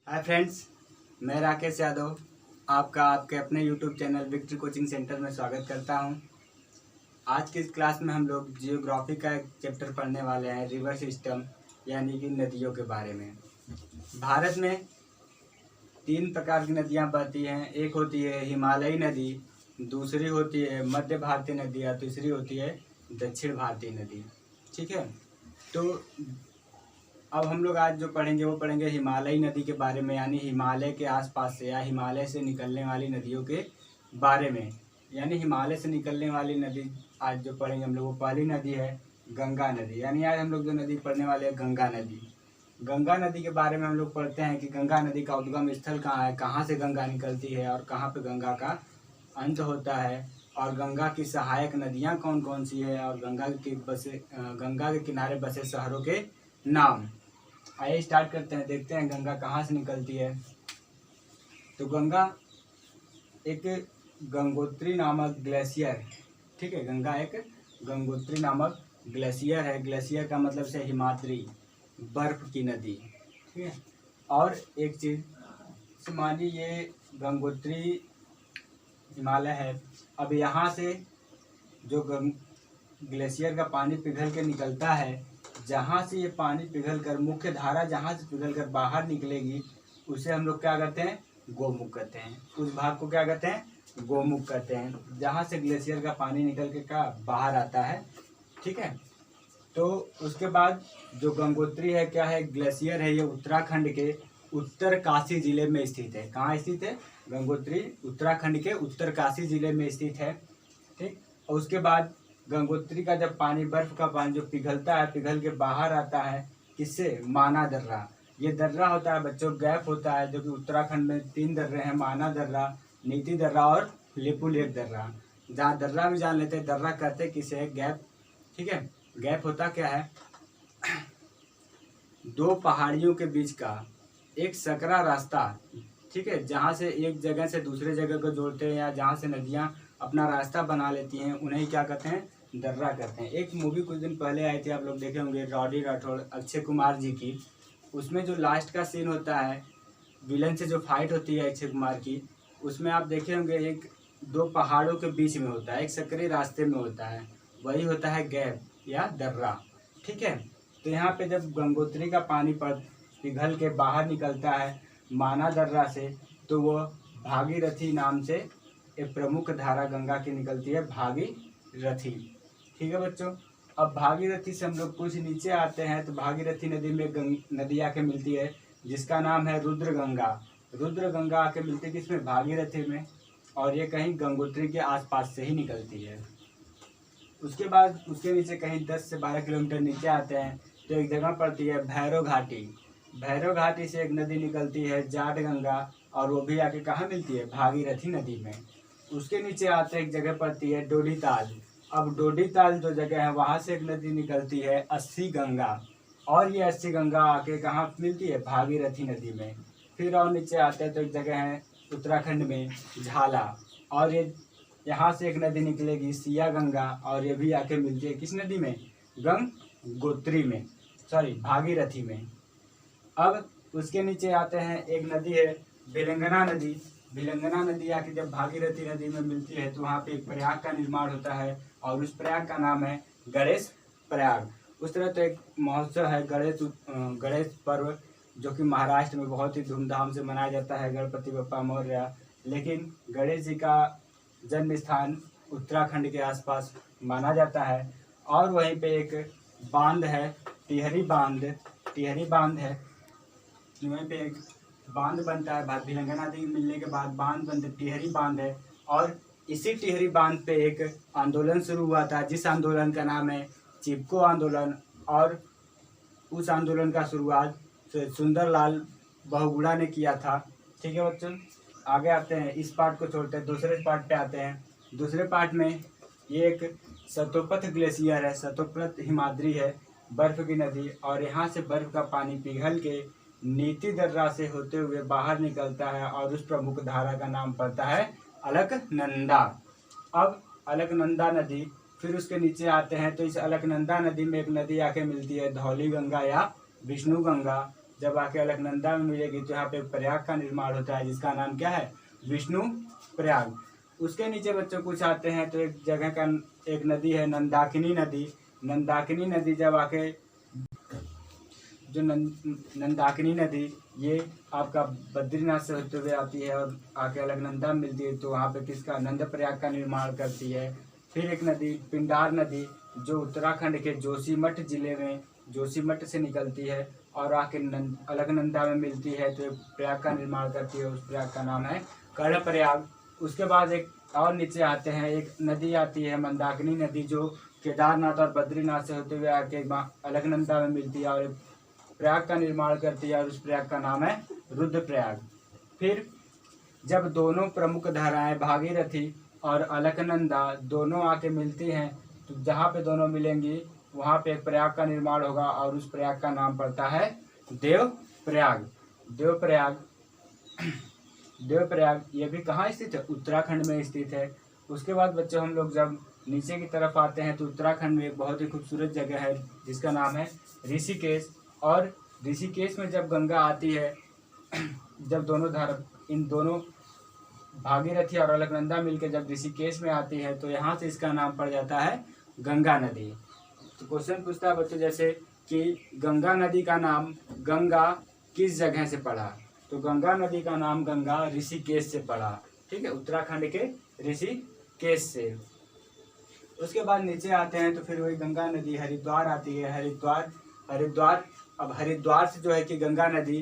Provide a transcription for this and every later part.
Hi friends, मैं राकेश यादव आपका आपके अपने YouTube channel victory coaching centre में स्वागत करता हूं। आज की इस क्लास में हम लोग जियोग्राफी का एक चैप्टर पढ़ने वाले हैं, रिवर सिस्टम यानी कि नदियों के बारे में। भारत में 3 प्रकार की नदियां बहती हैं। एक होती है हिमालयी नदी, दूसरी होती है मध्य भारतीय नदी और तीसरी होती है दक्षिण भारतीय नदी। ठीक है, तो अब हम लोग आज जो पढ़ेंगे वो पढ़ेंगे हिमालयी नदी के बारे में, यानी हिमालय के आसपास से या हिमालय से निकलने वाली नदियों के बारे में। यानी हिमालय से निकलने वाली नदी आज जो पढ़ेंगे हम लोग वो पहली नदी है गंगा नदी। यानी आज हम लोग जो नदी पढ़ने वाले हैं गंगा नदी। गंगा नदी के बारे में हम लोग पढ़ते हैं कि गंगा नदी का उद्गम स्थल कहाँ है, कहाँ से गंगा निकलती है और कहाँ पे गंगा का अंत होता है, और गंगा की सहायक नदियाँ कौन कौन सी है, और गंगा के किनारे बसे शहरों के नाम। आइए स्टार्ट करते हैं, देखते हैं गंगा कहाँ से निकलती है। तो गंगा एक गंगोत्री नामक ग्लेशियर, ठीक है, गंगा एक गंगोत्री नामक ग्लेशियर है। ग्लेशियर का मतलब से हिमाद्री, बर्फ की नदी, ठीक है। और एक चीज़ मानिए ये गंगोत्री हिमालय है। अब यहाँ से जो ग्लेशियर का पानी पिघल के निकलता है, जहाँ से ये पानी पिघल कर मुख्य धारा जहाँ से पिघल कर बाहर निकलेगी उसे हम लोग क्या कहते हैं, गोमुख कहते हैं। उस भाग को क्या कहते हैं, गोमुख कहते हैं, जहाँ से ग्लेशियर का पानी निकल के क्या बाहर आता है। ठीक है, तो उसके बाद जो गंगोत्री है क्या है, ग्लेशियर है। ये उत्तराखंड के उत्तरकाशी जिले में स्थित है। कहाँ स्थित है, गंगोत्री उत्तराखंड के उत्तरकाशी जिले में स्थित है। ठीक, और उसके बाद गंगोत्री का जब पानी, बर्फ का पानी जो पिघलता है, पिघल के बाहर आता है किससे, माना दर्रा। ये दर्रा होता है बच्चों, गैप होता है, जो कि उत्तराखंड में 3 दर्रे हैं, माना दर्रा, नीति दर्रा और लिपुलेख दर्रा। जहाँ दर्रा भी जान लेते हैं, दर्रा कहते किसे, गैप। ठीक है, गैप होता क्या है, 2 पहाड़ियों के बीच का एक सकरा रास्ता, ठीक है, जहाँ से एक जगह से दूसरे जगह को जोड़ते हैं या जहाँ से नदियाँ अपना रास्ता बना लेती हैं, उन्हें क्या कहते हैं, दर्रा कहते हैं। एक मूवी कुछ दिन पहले आई थी, आप लोग देखे होंगे, रॉडी राठौड़, अक्षय कुमार जी की। उसमें जो लास्ट का सीन होता है, विलन से जो फाइट होती है अक्षय कुमार की, उसमें आप देखे होंगे एक 2 पहाड़ों के बीच में होता है, एक सकरे रास्ते में होता है, वही होता है गैप या दर्रा। ठीक है, तो यहाँ पे जब गंगोत्री का पानी पिघल के बाहर निकलता है माना दर्रा से, तो वो भागीरथी नाम से एक प्रमुख धारा गंगा की निकलती है, भागीरथी। ठीक है बच्चों, अब भागीरथी से हम लोग कुछ नीचे आते हैं तो भागीरथी नदी में नदी आके मिलती है जिसका नाम है रुद्र गंगा। रुद्र गंगा आके मिलती है किसमें, भागीरथी में, और ये कहीं गंगोत्री के आसपास से ही निकलती है। उसके बाद उसके नीचे कहीं 10 से 12 किलोमीटर नीचे आते हैं तो एक जगह पड़ती है भैरव घाटी। भैरव घाटी से एक नदी निकलती है जाट गंगा, और वो भी आके कहाँ मिलती है, भागीरथी नदी में। उसके नीचे आते एक जगह पड़ती है डोडी ताल। अब डोडी ताल जो जगह है वहाँ से एक नदी निकलती है अस्सी गंगा, और ये अस्सी गंगा आके कहाँ मिलती है, भागीरथी नदी में। फिर और नीचे आते हैं तो एक जगह है उत्तराखंड में झाला, और ये यहाँ से एक नदी निकलेगी सिया गंगा, और ये भी आके मिलती है किस नदी में, गंगोत्री में, सॉरी भागीरथी में। अब उसके नीचे आते हैं, एक नदी है भिलंगना नदी। भिलंगना नदी आके जब भागीरथी नदी में मिलती है तो वहाँ पे एक प्रयाग का निर्माण होता है, और उस प्रयाग का नाम है गणेश प्रयाग। उस तरह तो एक महोत्सव है गणेश पर्व, जो कि महाराष्ट्र में बहुत ही धूमधाम से मनाया जाता है, गणपति बप्पा मौर्य। लेकिन गणेश जी का जन्म स्थान उत्तराखंड के आसपास माना जाता है। और वहीं पे एक बांध है, टिहरी बांध है, वहीं पे एक बांध बनता है। भिलंगना नदी मिलने के बाद बांध बनते, टिहरी बांध है। और इसी टिहरी बांध पे एक आंदोलन शुरू हुआ था, जिस आंदोलन का नाम है चिपको आंदोलन, और उस आंदोलन का शुरुआत सुंदरलाल बहुगुणा ने किया था। ठीक है बच्चों, आगे आते हैं, इस पार्ट को छोड़ते हैं, दूसरे पार्ट पे आते हैं। दूसरे पार्ट में ये एक सतोपथ ग्लेशियर है, सतोपथ हिमाद्री है, बर्फ की नदी, और यहाँ से बर्फ का पानी पिघल के नीति दर्रा से होते हुए बाहर निकलता है, और उस प्रमुख धारा का नाम पड़ता है अलकनंदा। अब अलकनंदा नदी, फिर उसके नीचे आते हैं तो इस अलकनंदा नदी में एक नदी आके मिलती है धौली गंगा या विष्णु गंगा। जब आके अलकनंदा में मिलेगी तो यहाँ पे प्रयाग का निर्माण होता है, जिसका नाम क्या है, विष्णु प्रयाग। उसके नीचे बच्चों कुछ आते हैं तो एक जगह का एक नदी है नंदाकिनी नदी। नंदाकिनी नदी जब आके जो नंदाकिनी नदी ये आपका बद्रीनाथ से होते हुए आती है और आके अलकनंदा में मिलती है, तो वहाँ पे किसका, नंद प्रयाग का निर्माण करती है। फिर एक नदी पिंडार नदी जो उत्तराखंड के जोशीमठ जिले में जोशीमठ से निकलती है और आके अलकनंदा में मिलती है, तो प्रयाग का निर्माण करती है। उस प्रयाग का नाम है कर्णप्रयाग। उसके बाद एक और नीचे आते हैं, एक नदी आती है मंदाकिनी नदी जो केदारनाथ और बद्रीनाथ से होते हुए आके अलकनंदा में मिलती है और प्रयाग का निर्माण करती है और उस प्रयाग का नाम है रुद्रप्रयाग। फिर जब दोनों प्रमुख धाराएं भागीरथी और अलकनंदा दोनों आके मिलती हैं, तो जहाँ पे दोनों मिलेंगी वहाँ पे एक प्रयाग का निर्माण होगा और उस प्रयाग का नाम पड़ता है देवप्रयाग। देवप्रयाग देवप्रयाग ये भी कहाँ स्थित है, उत्तराखंड में स्थित है। उसके बाद बच्चों हम लोग जब नीचे की तरफ आते हैं तो उत्तराखंड में एक बहुत ही खूबसूरत जगह है जिसका नाम है ऋषिकेश। और ऋषिकेश में जब गंगा आती है, जब इन दोनों भागीरथी और अलकनंदा मिलकर जब ऋषिकेश में आती है तो यहाँ से इसका नाम पड़ जाता है गंगा नदी। तो क्वेश्चन पूछता है बच्चों जैसे कि गंगा नदी का नाम गंगा किस जगह से पड़ा, तो गंगा नदी का नाम गंगा ऋषिकेश से पड़ा, ठीक है, उत्तराखंड के ऋषिकेश से। उसके बाद नीचे आते हैं तो फिर वही गंगा नदी हरिद्वार आती है। हरिद्वार से जो है कि गंगा नदी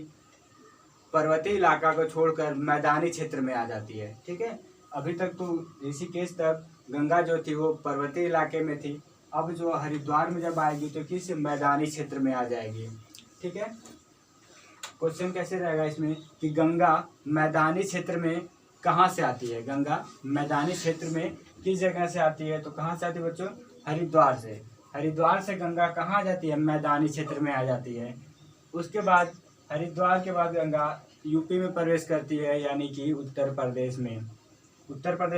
पर्वतीय इलाका को छोड़कर मैदानी क्षेत्र में आ जाती है, ठीक है। अभी तक तो ऋषिकेश तक गंगा जो थी वो पर्वतीय इलाके में थी, अब जो हरिद्वार में जब आएगी तो किस मैदानी क्षेत्र में आ जाएगी, ठीक है। क्वेश्चन कैसे रहेगा इसमें कि गंगा मैदानी क्षेत्र में कहाँ से आती है, गंगा मैदानी क्षेत्र में किस जगह से आती है, तो कहाँ से आती है बच्चों, हरिद्वार से। हरिद्वार से गंगा कहाँ आ जाती है, मैदानी क्षेत्र में आ जाती है। उसके बाद हरिद्वार के बाद गंगा यूपी में प्रवेश करती है, यानी कि उत्तर प्रदेश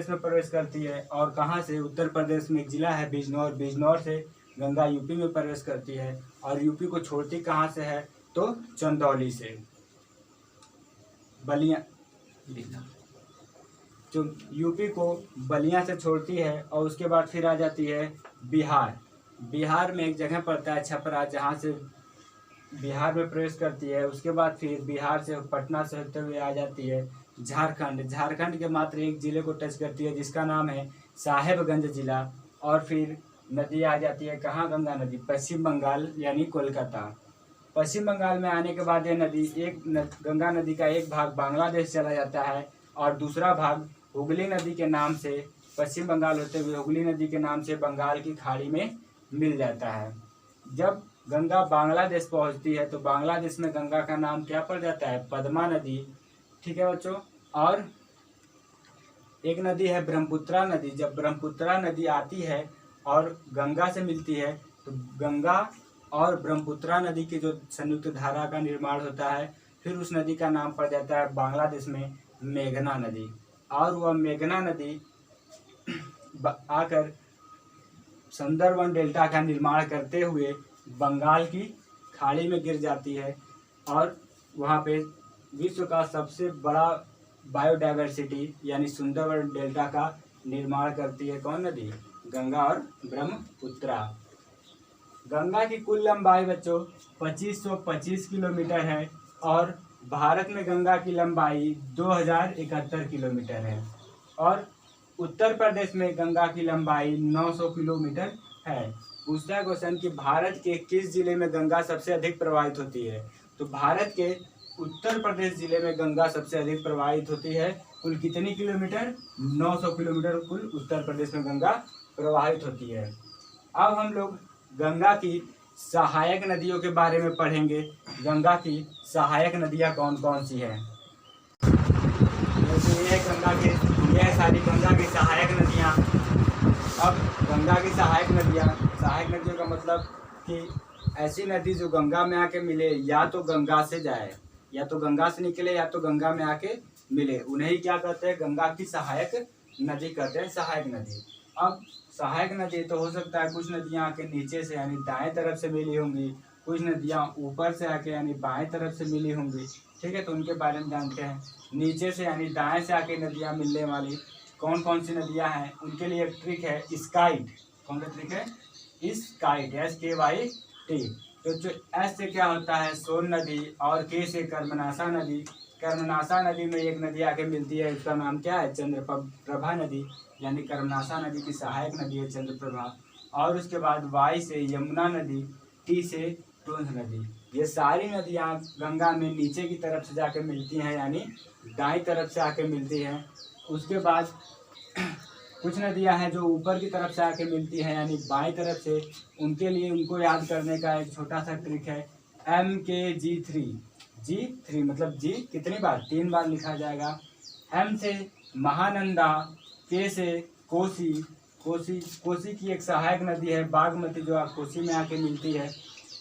में प्रवेश करती है। और कहाँ से, उत्तर प्रदेश में एक जिला है बिजनौर, बिजनौर से गंगा यूपी में प्रवेश करती है। और यूपी को छोड़ती कहाँ से है, तो चंदौली से, बलिया, जो यूपी को बलिया से छोड़ती है। और उसके बाद फिर आ जाती है बिहार। बिहार में एक जगह पड़ता है छपरा, जहाँ से बिहार में प्रवेश करती है। उसके बाद फिर बिहार से पटना से होते हुए आ जाती है झारखंड। झारखंड के मात्र एक जिले को टच करती है जिसका नाम है साहेबगंज जिला। और फिर नदी आ जाती है कहाँ, गंगा नदी पश्चिम बंगाल यानी कोलकाता। पश्चिम बंगाल में आने के बाद ये नदी गंगा नदी का एक भाग बांग्लादेश चला जाता है और दूसरा भाग हुगली नदी के नाम से पश्चिम बंगाल होते हुए हुगली नदी के नाम से बंगाल की खाड़ी में मिल जाता है। जब गंगा बांग्लादेश पहुंचती है तो बांग्लादेश में गंगा का नाम क्या पड़ जाता है, पद्मा नदी, ठीक है बच्चों। और एक नदी है ब्रह्मपुत्रा नदी। जब ब्रह्मपुत्रा नदी आती है और गंगा से मिलती है तो गंगा और ब्रह्मपुत्रा नदी की जो संयुक्त धारा का निर्माण होता है, फिर उस नदी का नाम पड़ जाता है बांग्लादेश में मेघना नदी। और वह मेघना नदी आकर सुंदरवन डेल्टा का निर्माण करते हुए बंगाल की खाड़ी में गिर जाती है और वहाँ पे विश्व का सबसे बड़ा बायोडाइवर्सिटी यानी सुंदरवन डेल्टा का निर्माण करती है। कौन नदी, गंगा और ब्रह्मपुत्रा। गंगा की कुल लंबाई बच्चों 2525 किलोमीटर है और भारत में गंगा की लंबाई 2071 किलोमीटर है। और उत्तर प्रदेश में गंगा की लंबाई 900 किलोमीटर है। पूछता है क्वेश्चन कि भारत के किस जिले में गंगा सबसे अधिक प्रवाहित होती है, तो भारत के उत्तर प्रदेश जिले में गंगा सबसे अधिक प्रवाहित होती है। कुल कितनी किलोमीटर, 900 किलोमीटर कुल उत्तर प्रदेश में गंगा प्रवाहित होती है। अब हम लोग गंगा की सहायक नदियों के बारे में पढ़ेंगे। गंगा की सहायक नदियाँ कौन कौन सी हैं, जैसे ये सारी गंगा की सहायक नदियाँ। अब गंगा की सहायक नदियों का मतलब कि ऐसी नदी जो गंगा में आके मिले, या तो गंगा से जाए, या तो गंगा से निकले, या तो गंगा में आके मिले, उन्हें ही क्या कहते हैं, गंगा की सहायक नदी कहते हैं, सहायक नदी। अब सहायक नदी तो हो सकता है कुछ नदियाँ आके नीचे से यानी दाएं तरफ से मिली होंगी कुछ नदियाँ ऊपर से आके यानी बाएं तरफ से मिली होंगी, ठीक है, तो उनके बारे में जानते हैं। नीचे से यानी दाएं से आके नदियाँ मिलने वाली कौन कौन सी नदियाँ हैं, उनके लिए एक ट्रिक है स्काइट। कौन सा ट्रिक है? स्काइट, SKYT। तो जो एस से क्या होता है सोन नदी, और के से कर्मनाशा नदी। कर्मनाशा नदी में एक नदी आके मिलती है, उसका नाम क्या है? चंद्रप्रभा नदी, यानी कर्मनाशा नदी की सहायक नदी है चंद्रप्रभा। और उसके बाद वाई से यमुना नदी, टी से टोंस नदी। ये सारी नदियाँ गंगा में नीचे की तरफ से जाके मिलती हैं, यानी दाईं तरफ से आके मिलती हैं। उसके बाद कुछ नदियां हैं जो ऊपर की तरफ से आके मिलती हैं, यानी बाईं तरफ से। उनके लिए उनको याद करने का एक छोटा सा ट्रिक है MKG3। G3 मतलब जी कितनी बार? 3 बार लिखा जाएगा। M से महानंदा, K से कोसी। कोसी की एक सहायक नदी है बागमती, जो कोसी में आके मिलती है।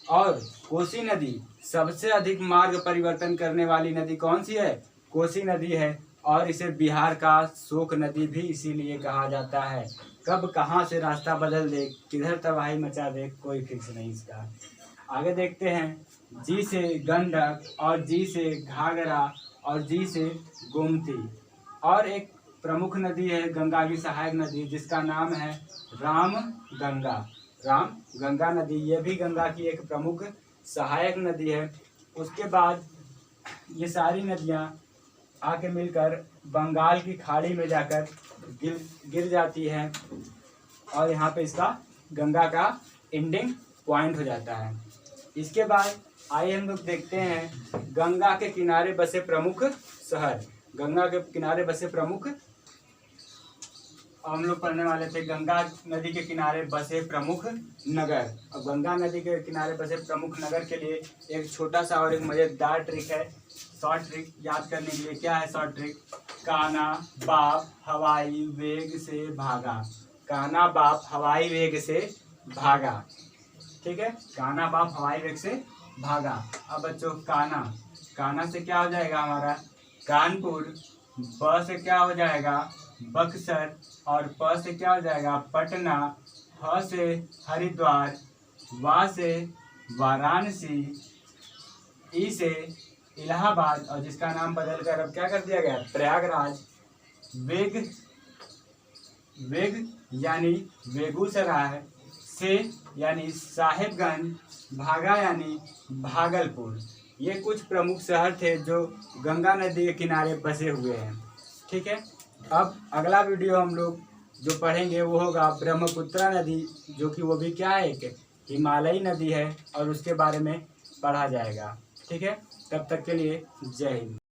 और कोसी नदी सबसे अधिक मार्ग परिवर्तन करने वाली नदी कौन सी है? कोसी नदी है। और इसे बिहार का शोक नदी भी इसीलिए कहा जाता है। कब कहाँ से रास्ता बदल दे, किधर तबाही मचा दे, कोई फिक्स नहीं इसका। आगे देखते हैं। जी से गंडक, और जी से घाघरा, और जी से गोमती। और एक प्रमुख नदी है गंगा की सहायक नदी, जिसका नाम है रामगंगा। रामगंगा नदी, ये भी गंगा की एक प्रमुख सहायक नदी है। उसके बाद ये सारी नदियाँ आके मिलकर बंगाल की खाड़ी में जाकर गिर जाती हैं, और यहाँ पे इसका गंगा का एंडिंग पॉइंट हो जाता है। इसके बाद आइए हम लोग देखते हैं गंगा के किनारे बसे प्रमुख शहर। गंगा के किनारे बसे प्रमुख, हम लोग पढ़ने वाले थे गंगा नदी के किनारे बसे प्रमुख नगर। और गंगा नदी के किनारे बसे प्रमुख नगर के लिए एक छोटा सा और एक मज़ेदार ट्रिक है, शॉर्ट ट्रिक याद करने के लिए। क्या है शॉर्ट ट्रिक? काना बाप हवाई वेग से भागा। काना बाप हवाई वेग से भागा, ठीक है, काना बाप हवाई वेग से भागा। अब बच्चों काना से क्या हो जाएगा हमारा? कानपुर। ब से क्या हो जाएगा? बक्सर। और प से क्या हो जाएगा? पटना। ह से हरिद्वार। वा से वाराणसी। ई से इलाहाबाद, और जिसका नाम बदलकर अब क्या कर दिया गया? प्रयागराज। वेग यानी बेगूसराय। से यानी साहेबगंज। भागा यानी भागलपुर। ये कुछ प्रमुख शहर थे जो गंगा नदी के किनारे बसे हुए हैं, ठीक है। अब अगला वीडियो हम लोग जो पढ़ेंगे वो होगा ब्रह्मपुत्रा नदी, जो कि वो भी क्या है? एक हिमालयी नदी है, और उसके बारे में पढ़ा जाएगा, ठीक है। तब तक के लिए जय हिंद।